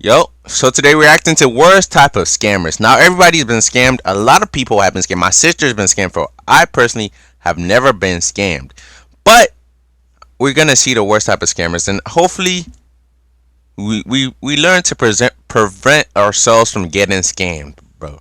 Yo, so today we're reacting to worst type of scammers. Now everybody's been scammed. A lot of people have been scammed. My sister's been scammed for. I personally have never been scammed. But we're gonna see the worst type of scammers, and hopefully we learn to prevent ourselves from getting scammed, bro.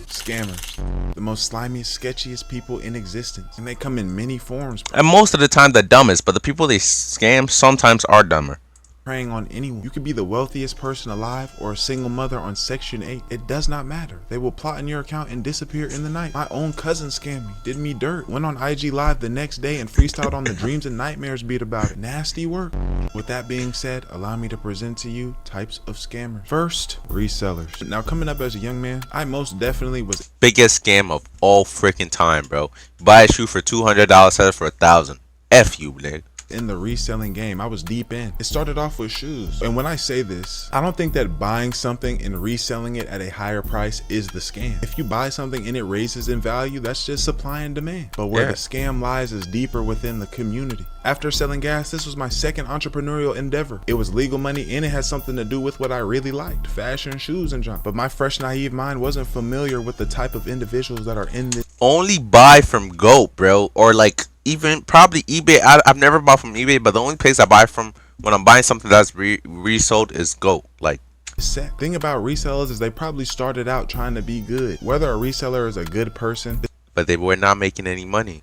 Scammers, the most slimiest, sketchiest people in existence, and they come in many forms, And most of the time the dumbest, but the people they scam sometimes are dumber. preying on anyone. You could be the wealthiest person alive or a single mother on Section 8. It does not matter. They will plot in your account and disappear in the night. My own cousin scammed me, did me dirt, went on IG Live the next day and freestyled on the Dreams and Nightmares beat about it. Nasty work. With that being said, allow me to present to you types of scammers. First, resellers. Now, coming up as a young man, I most definitely was Biggest scam of all freaking time, bro. You buy a shoe for $200, sell it for $1,000. F you, nigga. in the reselling game. I was deep in. It started off with shoes. And when I say this, I don't think that buying something and reselling it at a higher price is the scam. If you buy something and it raises in value, that's just supply and demand. But where the scam lies is deeper within the community. After selling gas, this was my second entrepreneurial endeavor. It was legal money and it had something to do with what I really liked, fashion, shoes, and junk. But my fresh, naive mind wasn't familiar with the type of individuals that are in this. Only buy from GOAT, bro, or like even probably eBay. I've never bought from eBay, but the only place I buy from when I'm buying something that's resold is GOAT. Like, Set. Thing about resellers is they probably started out trying to be good. Whether a reseller is a good person, but they were not making any money.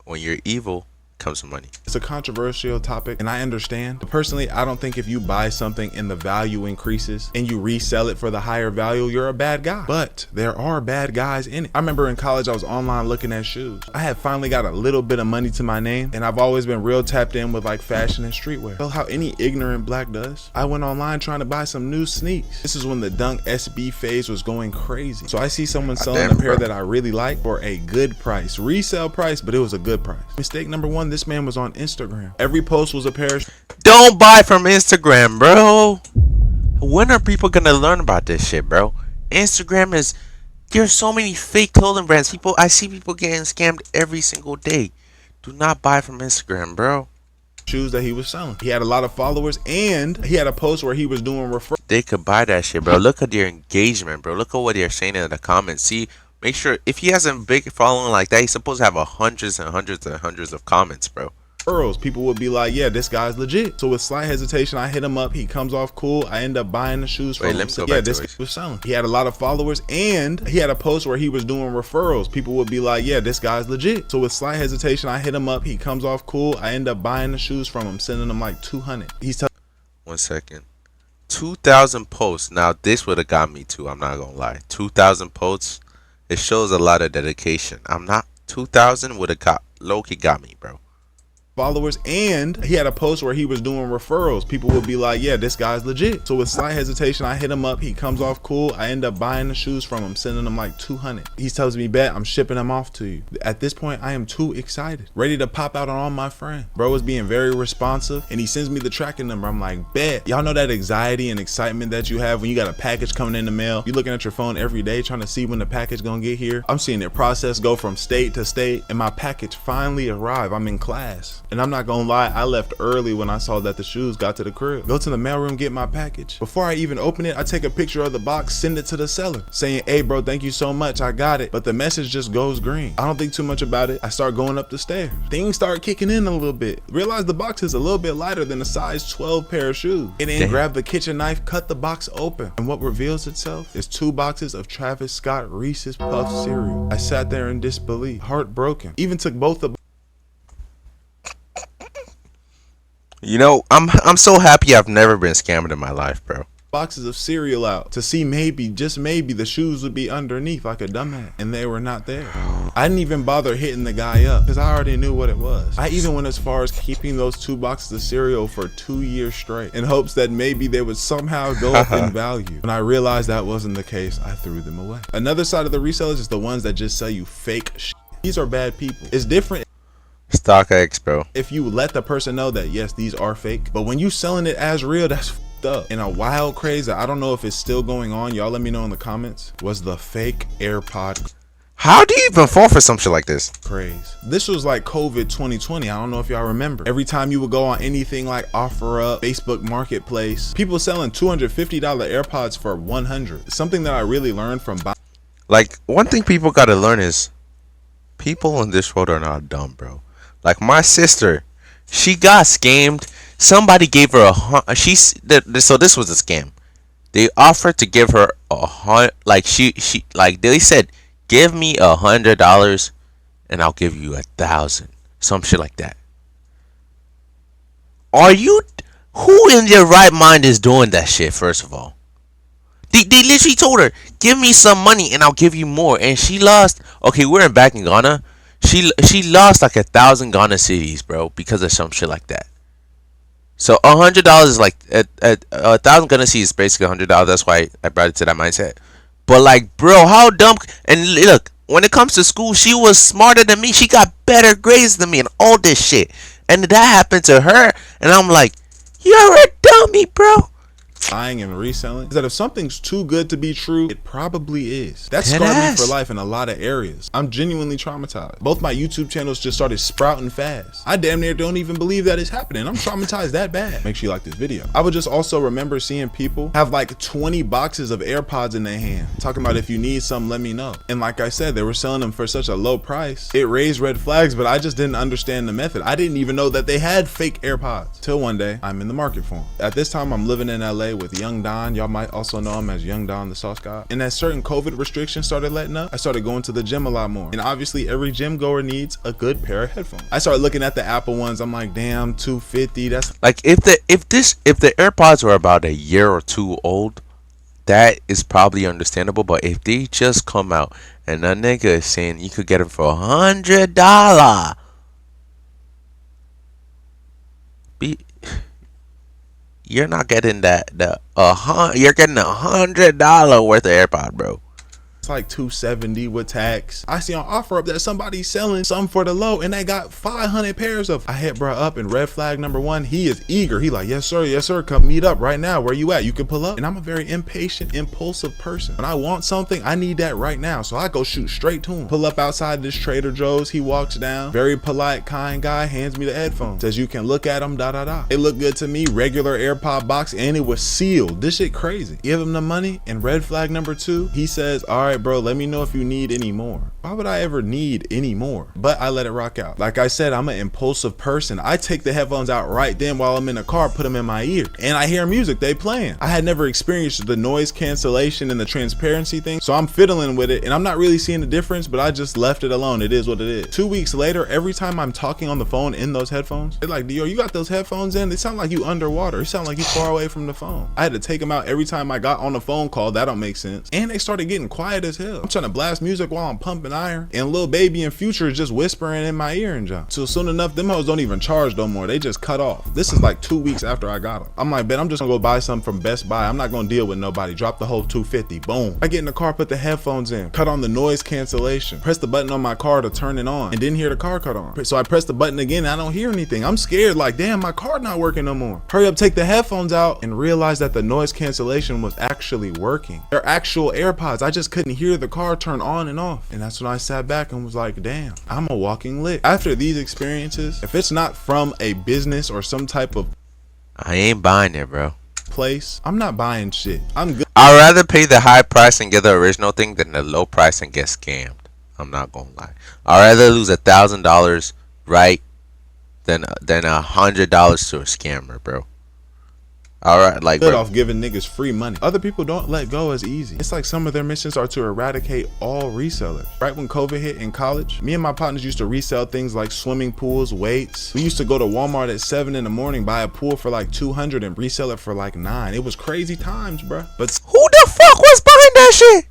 When you're evil, comes some money. it's a controversial topic, and I understand. But personally, I don't think if you buy something and the value increases and you resell it for the higher value, you're a bad guy. But there are bad guys in it. I remember in college, I was online looking at shoes. I had finally got a little bit of money to my name, and I've always been real tapped in with like fashion and streetwear. Tell how any ignorant black does. I went online trying to buy some new sneaks. This is when the Dunk SB phase was going crazy. So I see someone selling a pair that I really like for a good price, resale price, but it was a good price. Mistake number one, this man was on Instagram. Every post was a pair of Don't buy from Instagram, bro. When are people gonna learn about this shit, bro? Instagram is, there's so many fake clothing brands. I see people getting scammed every single day. Do not buy from Instagram, bro. shoes that he was selling. He had a lot of followers, and he had a post where he was doing referrals. They could buy that shit, bro. Look at their engagement, bro. Look at what they're saying in the comments. See, make sure if he has a big following like that, he's supposed to have hundreds and hundreds and hundreds of comments, bro. People would be like, yeah, this guy's legit. So with slight hesitation, I hit him up. He comes off cool. I end up buying the shoes from him. So, yeah, this guy was selling. He had a lot of followers, and he had a post where he was doing referrals. People would be like, yeah, this guy's legit. So with slight hesitation, I hit him up. He comes off cool. I end up buying the shoes from him, sending him like 200. He's telling 1 second. 2,000 posts. Now this would have got me too. I'm not gonna lie. 2,000 posts. It shows a lot of dedication. 2,000 would have got low-key got me, bro. followers, and he had a post where he was doing referrals. People would be like, yeah, this guy's legit. So with slight hesitation, I hit him up. He comes off cool. I end up buying the shoes from him, sending him like 200. He tells me, bet, I'm shipping them off to you. At this point, I am too excited, ready to pop out on all my friends. Bro is being very responsive, and he sends me the tracking number. I'm like, bet. Y'all know that anxiety and excitement that you have when you got a package coming in the mail. You're looking at your phone every day trying to see when the package gonna get here. I'm seeing it process go from state to state, and my package finally arrived. I'm in class. And I'm not gonna lie, I left early when I saw that the shoes got to the crib. Go to the mailroom, get my package. Before I even open it, I take a picture of the box, send it to the seller, saying, hey bro, thank you so much, I got it. But the message just goes green. I don't think too much about it. I start going up the stairs. Things start kicking in a little bit. Realize the box is a little bit lighter than a size 12 pair of shoes. And then grab the kitchen knife, cut the box open. And what reveals itself is 2 boxes of Travis Scott Reese's Puff cereal. I sat there in disbelief, heartbroken. Even took both the You know, I'm so happy I've never been scammed in my life, bro. boxes of cereal out to see maybe, just maybe, the shoes would be underneath like a dumbass, and they were not there. I didn't even bother hitting the guy up because I already knew what it was. I even went as far as keeping those 2 boxes of cereal for 2 years straight in hopes that maybe they would somehow go up in value. When I realized that wasn't the case, I threw them away. Another side of the resellers is the ones that just sell you fake shit. These are bad people. It's different StockX, bro. if you let the person know that yes, these are fake, but when you selling it as real, that's f***ed up. In a wild craze that I don't know if it's still going on, y'all let me know in the comments, was the fake AirPod. How do you even fall for some shit like this? Praise. This was like COVID 2020. I don't know if y'all remember. Every time you would go on anything like OfferUp, Facebook Marketplace, people selling $250 AirPods for $100. Something that I really learned from buying. Like, one thing people gotta learn is people in this world are not dumb, bro. Like, my sister, she got scammed. Somebody gave her so this was a scam. They offered to give her like they said, give me $100 and I'll give you 1,000, some shit like that. Are you, who in their right mind is doing that shit? First of all, they literally told her, give me some money and I'll give you more, and she lost. Okay, we're back in Ghana. She lost like 1,000 Ghana cities, bro, because of some shit like that. So $100 is like a thousand Ghana cities is basically $100. That's why I brought it to that mindset. But like, bro, how dumb? And look, when it comes to school, she was smarter than me. She got better grades than me and all this shit. And that happened to her, and I'm like, you're a dummy, bro. Buying and reselling is that if something's too good to be true, it probably is. That Dead scarred me ass. for life in a lot of areas. I'm genuinely traumatized. Both my YouTube channels just started sprouting fast. I damn near don't even believe that it's happening. I'm traumatized that bad. Make sure you like this video. I would just also remember seeing people have like 20 boxes of AirPods in their hand, talking about if you need some, let me know. And like I said, they were selling them for such a low price. It raised red flags, but I just didn't understand the method. I didn't even know that they had fake AirPods. Till one day, I'm in the market for them. At this time, I'm living in LA with Young Don. Y'all might also know him as Young Don the Sauce God. And as certain COVID restrictions started letting up, I started going to the gym a lot more. And obviously every gym goer needs a good pair of headphones. I started looking at the Apple ones. I'm like, damn, $250. That's Like, if the AirPods were about a year or two old, that is probably understandable. But if they just come out and a nigga is saying you could get them for $100, you're not getting you're getting $100 worth of AirPod, bro. like $270 with tax. I see on OfferUp that somebody's selling some for the low and they got 500 pairs of. I hit bruh up, and red flag number one, he is eager. He like, yes sir, come meet up right now. Where you at? You can pull up. And I'm a very impatient, impulsive person. When I want something, I need that right now. So I go shoot straight to him. Pull up outside this Trader Joe's. He walks down, very polite, kind guy, hands me the headphones. Says you can look at them, da da da. They look good to me, regular AirPod box, and it was sealed. This shit crazy. Give him the money, and red flag number two, he says, all right, bro, let me know if you need any more. Why would I ever need any more? But I let it rock out. Like I said, I'm an impulsive person. I take the headphones out right then while I'm in the car, put them in my ear, and I hear music they playing. I had never experienced the noise cancellation and the transparency thing, so I'm fiddling with it and I'm not really seeing the difference, but I just left it alone. It is what it is. 2 weeks later, every time I'm talking on the phone in those headphones, they're like, Dio, you got those headphones in? They sound like you underwater. You sound like you far away from the phone. I had to take them out every time I got on the phone call. That don't make sense. And they started getting quiet as hell. I'm trying to blast music while I'm pumping iron, and Lil Baby and Future is just whispering in my ear and jump. So soon enough, them hoes don't even charge no more. They just cut off. This is like 2 weeks after I got them. I'm like, bet I'm just gonna go buy something from Best Buy. I'm not gonna deal with nobody. Drop the whole $250. Boom. I get in the car, put the headphones in, cut on the noise cancellation, press the button on my car to turn it on, and didn't hear the car cut on. So I press the button again, and I don't hear anything. I'm scared, like, damn, my car not working no more. Hurry up, take the headphones out, and realize that the noise cancellation was actually working. They're actual AirPods. I just couldn't hear the car turn on and off. And that's when I sat back and was like, damn, I'm a walking lick. After these experiences, if it's not from a business or some type of I ain't buying it, bro. place, I'm not buying shit. I'm good. I'd rather pay the high price and get the original thing than the low price and get scammed. I'm not gonna lie. I'd rather lose $1,000 right than $100 to a scammer, bro. Alright, like, Good bro. off giving niggas free money. Other people don't let go as easy. It's like some of their missions are to eradicate all resellers. Right when COVID hit in college, me and my partners used to resell things like swimming pools, weights. We used to go to Walmart at 7 in the morning, buy a pool for like $200 and resell it for like $9. It was crazy times, bruh. But Who the fuck was buying that shit?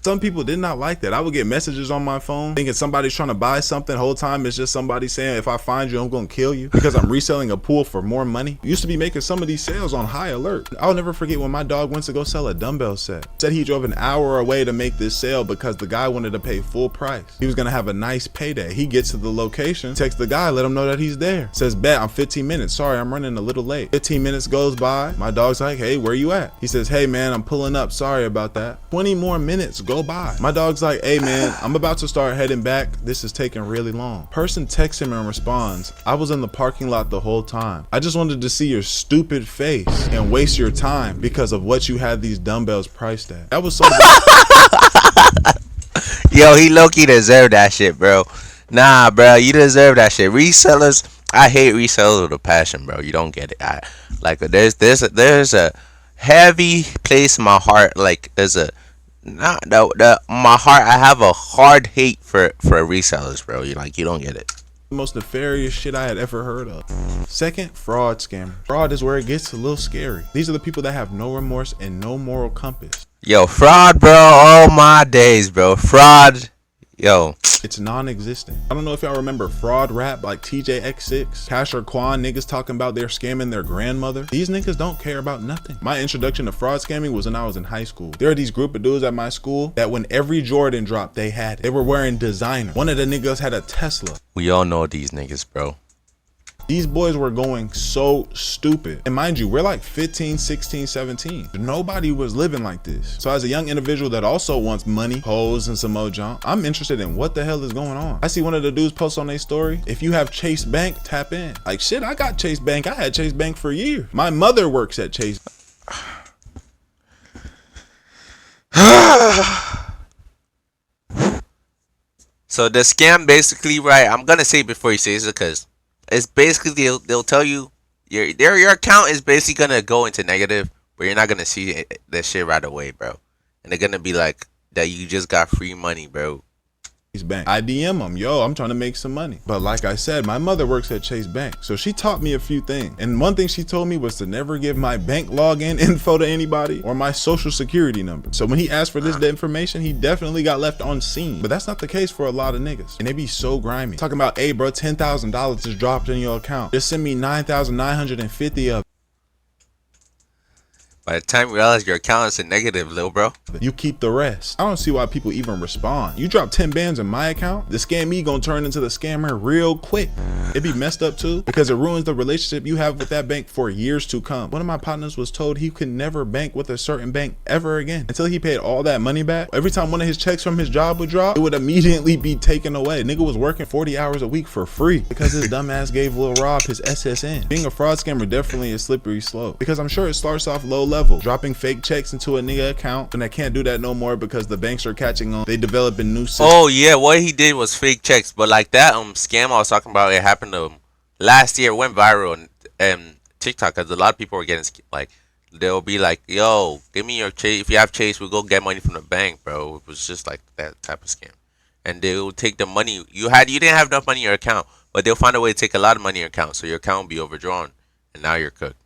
some people did not like that. I would get messages on my phone thinking somebody's trying to buy something. The whole time it's just somebody saying, if I find you, I'm gonna kill you because I'm reselling a pool for more money. Used to be making some of these sales on high alert. I'll never forget when my dog went to go sell a dumbbell set. Said he drove an hour away to make this sale because the guy wanted to pay full price. He was gonna have a nice payday. He gets to the location, texts the guy, let him know that he's there. Says, bet, I'm 15 minutes. Sorry, I'm running a little late. 15 minutes goes by. My dog's like, hey, where you at? He says, hey man, I'm pulling up. Sorry about that. 20 more minutes go go by. My dog's like, hey man, I'm about to start heading back. This is taking really long. Person texts him and responds, I was in the parking lot the whole time. I just wanted to see your stupid face and waste your time because of what you had these dumbbells priced at. That was so Yo, he low-key deserved that shit, bro. Nah, bro, you deserve that shit. Resellers, I hate resellers with a passion, bro. You don't get it. There's a heavy place in my heart. Like there's a not my heart. I have a hard hate for resellers, bro. You don't get it. most nefarious shit I had ever heard of. Second, fraud scammer. Fraud is where it gets a little scary. These are the people that have no remorse and no moral compass. Yo, fraud, bro. All my days, bro. Fraud. Yo. It's non-existent. I don't know if y'all remember fraud rap like TJX6, Casher Quan, niggas talking about they're scamming their grandmother. These niggas don't care about nothing. My introduction to fraud scamming was when I was in high school. There are these group of dudes at my school that when every Jordan dropped, they had it. They were wearing designer. One of the niggas had a Tesla. We all know these niggas, bro. These boys were going so stupid. And mind you, we're like 15, 16, 17. Nobody was living like this. So as a young individual that also wants money, hoes, and some more junk, I'm interested in what the hell is going on. I see one of the dudes post on their story, if you have Chase Bank, tap in. Like shit, I got Chase Bank. I had Chase Bank for years. My mother works at Chase. So the scam basically, right? I'm gonna say it before you say this because it's basically they'll tell you your account is basically gonna go into negative, but you're not gonna see that shit right away, bro. And they're gonna be like that you just got free money, bro. Chase Bank. I DM them, yo, I'm trying to make some money. But like I said, my mother works at Chase Bank. So she taught me a few things. And one thing she told me was to never give my bank login info to anybody or my social security number. So when he asked for this information, he definitely got left on scene. But that's not the case for a lot of niggas. And they be so grimy. Talking about, hey bro, $10,000 just dropped in your account. Just send me 9,950 of it. By the time you realize your account is in negative, little bro. You keep the rest. I don't see why people even respond. You drop 10 bands in my account, the scammy gonna turn into the scammer real quick. It be messed up too because it ruins the relationship you have with that bank for years to come. One of my partners was told he could never bank with a certain bank ever again until he paid all that money back. Every time one of his checks from his job would drop, it would immediately be taken away. Nigga was working 40 hours a week for free because his dumb ass gave Lil Rob his SSN. Being a fraud scammer definitely is slippery slope because I'm sure it starts off low level, dropping fake checks into a nigga account, and I can't do that no more because the banks are catching on. They developing new systems. Oh yeah, what he did was fake checks, but like that scam I was talking about, it happened to him last year. It went viral and TikTok because a lot of people were getting like they'll be like, "Yo, give me your Chase. If you have Chase, we'll go get money from the bank, bro." It was just like that type of scam, and they'll take the money you didn't have enough money in your account, but they'll find a way to take a lot of money in your account, so your account will be overdrawn, and now you're cooked.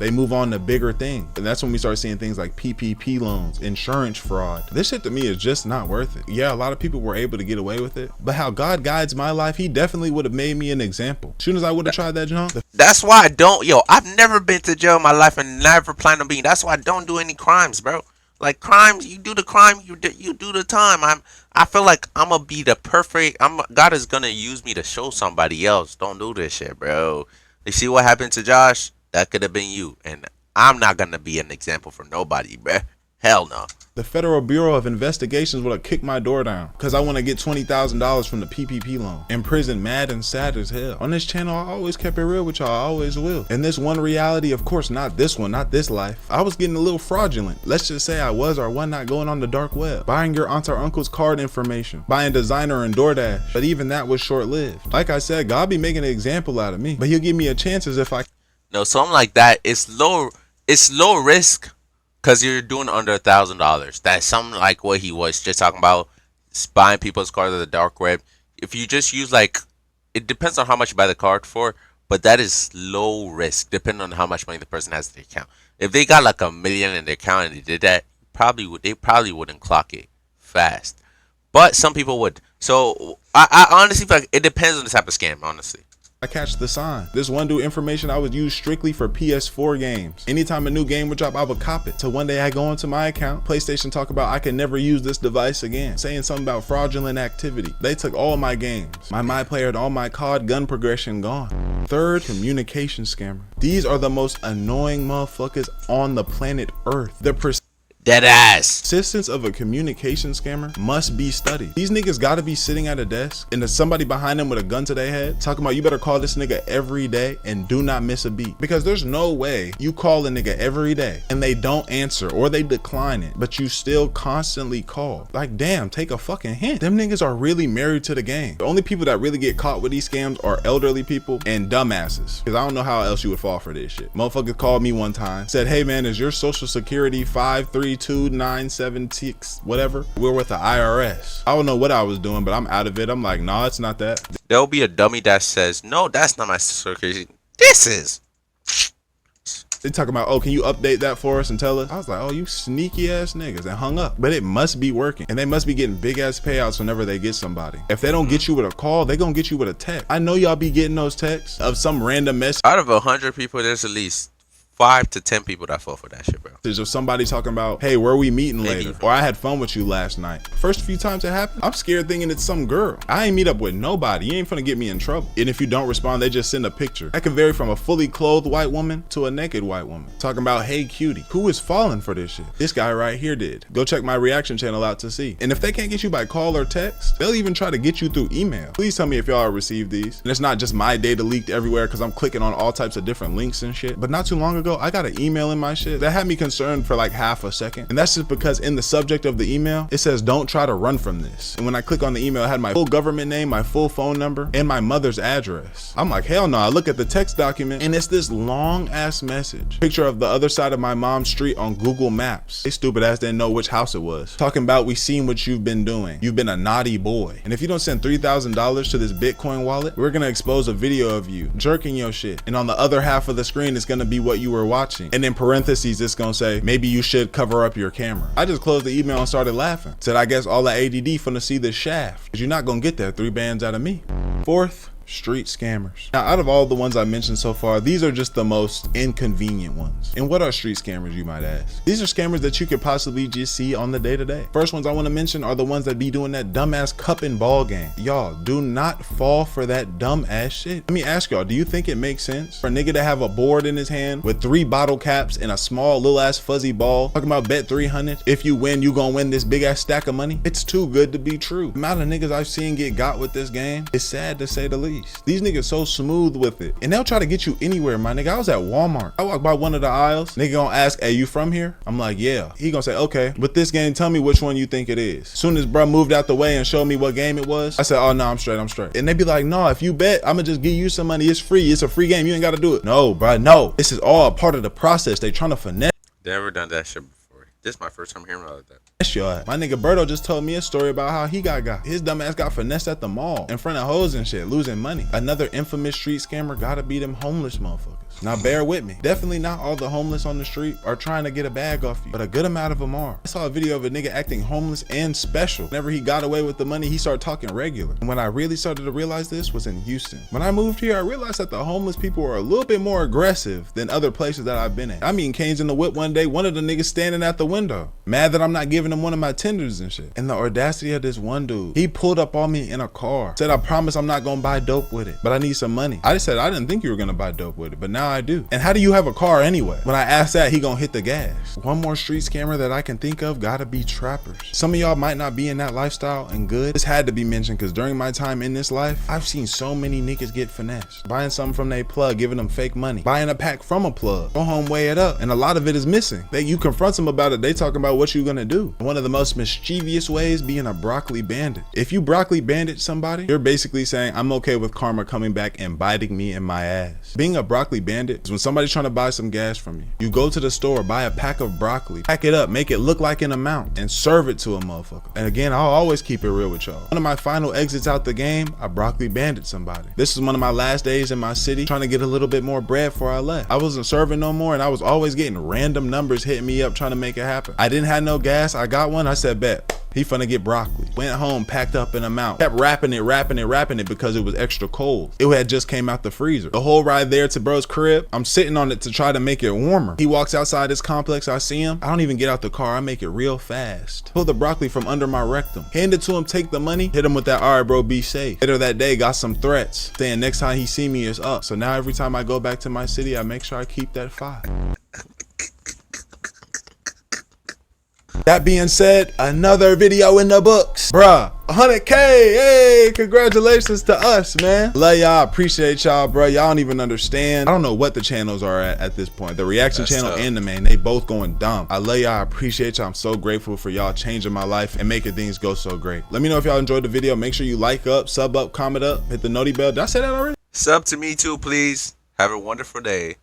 They move on to bigger things, and that's when we start seeing things like PPP loans, insurance fraud. This shit to me is just not worth it. Yeah, a lot of people were able to get away with it, but how God guides my life, he definitely would have made me an example. As soon as I would have tried that junk, that's why I don't. I've never been to jail in my life and never plan on being. That's why I don't do any crimes, bro. Like crimes, you do the crime, you do the time. I feel like I'm gonna be the perfect. God is gonna use me to show somebody else. Don't do this shit, bro. You see what happened to Josh? That could have been you, and I'm not gonna be an example for nobody, bruh. Hell no. The Federal Bureau of Investigations would have kicked my door down because I want to get $20,000 from the PPP loan. In prison, mad and sad as hell. On this channel, I always kept it real with y'all. I always will. And this one reality, of course, not this one, not this life. I was getting a little fraudulent. Let's just say I was or was not going on the dark web, buying your aunt or uncle's card information, buying designer and DoorDash. But even that was short-lived. Like I said, God be making an example out of me, but he'll give me a chance as if I. No, something like that. It's low risk because you're doing under $1,000. That's something like what he was just talking about, buying people's cards on the dark web. If you just use it depends on how much you buy the card for, but that is low risk depending on how much money the person has in their account. If they got like $1 million in their account and they did that, they probably wouldn't clock it fast. But some people would. So I honestly feel like it depends on the type of scam, honestly. I catch the sign. This one dude information I would use strictly for PS4 games. Anytime a new game would drop, I would cop it. So one day I go into my account, PlayStation talk about I can never use this device again, saying something about fraudulent activity. They took all my games, my player and all my COD gun progression gone. Third, communication scammer. These are the most annoying motherfuckers on the planet Earth. Dead ass. Existence of a communication scammer must be studied. These niggas gotta be sitting at a desk and there's somebody behind them with a gun to their head talking about you better call this nigga every day and do not miss a beat. Because there's no way you call a nigga every day and they don't answer or they decline it, but you still constantly call. Like, damn, take a fucking hint. Them niggas are really married to the game. The only people that really get caught with these scams are elderly people and dumbasses. Cause I don't know how else you would fall for this shit. Motherfucker called me one time, said, hey man, is your social security 532976 whatever? We're with the IRS. I don't know what I was doing, but I'm out of it. I'm like, nah, it's not that. There'll be a dummy that says, no, that's not my security. This is. They talking about, oh, can you update that for us and tell us? I was like, oh, you sneaky ass niggas, and hung up. But it must be working. And they must be getting big ass payouts whenever they get somebody. If they don't get you with a call, they gonna get you with a text. I know y'all be getting those texts of some random message. Out of 100 people, there's at least 5 to 10 people that fall for that shit, bro. Of somebody talking about, hey, where we meeting later? Or I had fun with you last night. First few times it happened, I'm scared thinking it's some girl. I ain't meet up with nobody. You ain't finna get me in trouble. And if you don't respond, they just send a picture. That can vary from a fully clothed white woman to a naked white woman. Talking about, hey, cutie. Who is falling for this shit? This guy right here did. Go check my reaction channel out to see. And if they can't get you by call or text, they'll even try to get you through email. Please tell me if y'all received these. And it's not just my data leaked everywhere because I'm clicking on all types of different links and shit. But not too long ago, I got an email in my shit that had me concerned for like half a second. And that's just because in the subject of the email, it says, don't try to run from this. And when I click on the email, it had my full government name, my full phone number, and my mother's address. I'm like, hell no. I look at the text document and it's this long ass message. Picture of the other side of my mom's street on Google Maps. They stupid ass didn't know which house it was. Talking about, we seen what you've been doing. You've been a naughty boy. And if you don't send $3,000 to this Bitcoin wallet, we're gonna expose a video of you jerking your shit. And on the other half of the screen, it's gonna be what you were watching. And in parentheses, it's gonna say, maybe you should cover up your camera. I just closed the email and started laughing. Said, I guess all the ADD finna see this shaft. Cause you're not gonna get that 3 bands out of me. Fourth, street scammers. Now, out of all the ones I mentioned so far, these are just the most inconvenient ones. And what are street scammers, you might ask? These are scammers that you could possibly just see on the day-to-day. First ones I want to mention are the ones that be doing that dumbass cup and ball game. Y'all, do not fall for that dumbass shit. Let me ask y'all, do you think it makes sense for a nigga to have a board in his hand with 3 bottle caps and a small little ass fuzzy ball talking about bet 300? If you win, you gonna win this big ass stack of money? It's too good to be true. The amount of niggas I've seen get got with this game is sad to say the least. These niggas so smooth with it. And they'll try to get you anywhere, my nigga. I was at Walmart. I walked by one of the aisles. Nigga gonna ask, hey, you from here? I'm like, yeah. He gonna say, okay. With this game, tell me which one you think it is. Soon as bruh moved out the way and showed me what game it was, I said, oh no, I'm straight. And they be like, no, if you bet, I'ma just give you some money. It's free. It's a free game. You ain't gotta do it. No, bruh, no. This is all a part of the process. They trying to finesse. Never done that shit before. This is my first time hearing about that. My nigga Berto just told me a story about how he got. His dumb ass got finessed at the mall in front of hoes and shit, losing money. Another infamous street scammer gotta be them homeless motherfuckers. Now bear with me. Definitely not all the homeless on the street are trying to get a bag off you, but a good amount of them are. I saw a video of a nigga acting homeless and special. Whenever he got away with the money, he started talking regular. And when I really started to realize this was in Houston. When I moved here, I realized that the homeless people are a little bit more aggressive than other places that I've been at. I mean, Canes in the Whip one day, one of the niggas standing at the window, mad that I'm not giving him one of my tenders and shit. And the audacity of this one dude, he pulled up on me in a car, said, I promise I'm not gonna buy dope with it, but I need some money. I just said, I didn't think you were gonna buy dope with it, but now I do. And how do you have a car anyway? When I asked that, he gonna hit the gas. One more street scammer that I can think of gotta be trappers. Some of y'all might not be in that lifestyle and good. This had to be mentioned because during my time in this life, I've seen so many niggas get finessed. Buying something from their plug, giving them fake money. Buying a pack from a plug. Go home, weigh it up. And a lot of it is missing. You confront them about it, they talking about what you gonna do. One of the most mischievous ways being a broccoli bandit. If you broccoli bandit somebody, you're basically saying, I'm okay with karma coming back and biting me in my ass. Being a broccoli bandit is when somebody's trying to buy some gas from you. You go to the store, buy a pack of broccoli, pack it up, make it look like an amount, and serve it to a motherfucker. And again, I'll always keep it real with y'all. One of my final exits out the game, I broccoli bandit somebody. This is one of my last days in my city, trying to get a little bit more bread before I left. I wasn't serving no more, and I was always getting random numbers hitting me up trying to make it happen. I didn't have no gas. I got one. I said, bet. He finna get broccoli. Went home, packed up an amount. Kept wrapping it because it was extra cold. It had just came out the freezer. The whole ride there to bro's crib, I'm sitting on it to try to make it warmer. He walks outside this complex, I see him. I don't even get out the car, I make it real fast. Pull the broccoli from under my rectum. Hand it to him, take the money, hit him with that, all right bro, be safe. Later that day, got some threats, saying next time he see me is up. So now every time I go back to my city, I make sure I keep that 5. That being said, another video in the books, bruh. 100K, hey, congratulations to us, man. Love y'all, appreciate y'all, bro. Y'all don't even understand. I don't know what the channels are at this point. The reaction channel and the main, they both going dumb. I love y'all, I appreciate y'all. I'm so grateful for y'all changing my life and making things go so great. Let me know if y'all enjoyed the video. Make sure you like up, sub up, comment up, hit the noti bell. Did I say that already? Sub to me too, please. Have a wonderful day.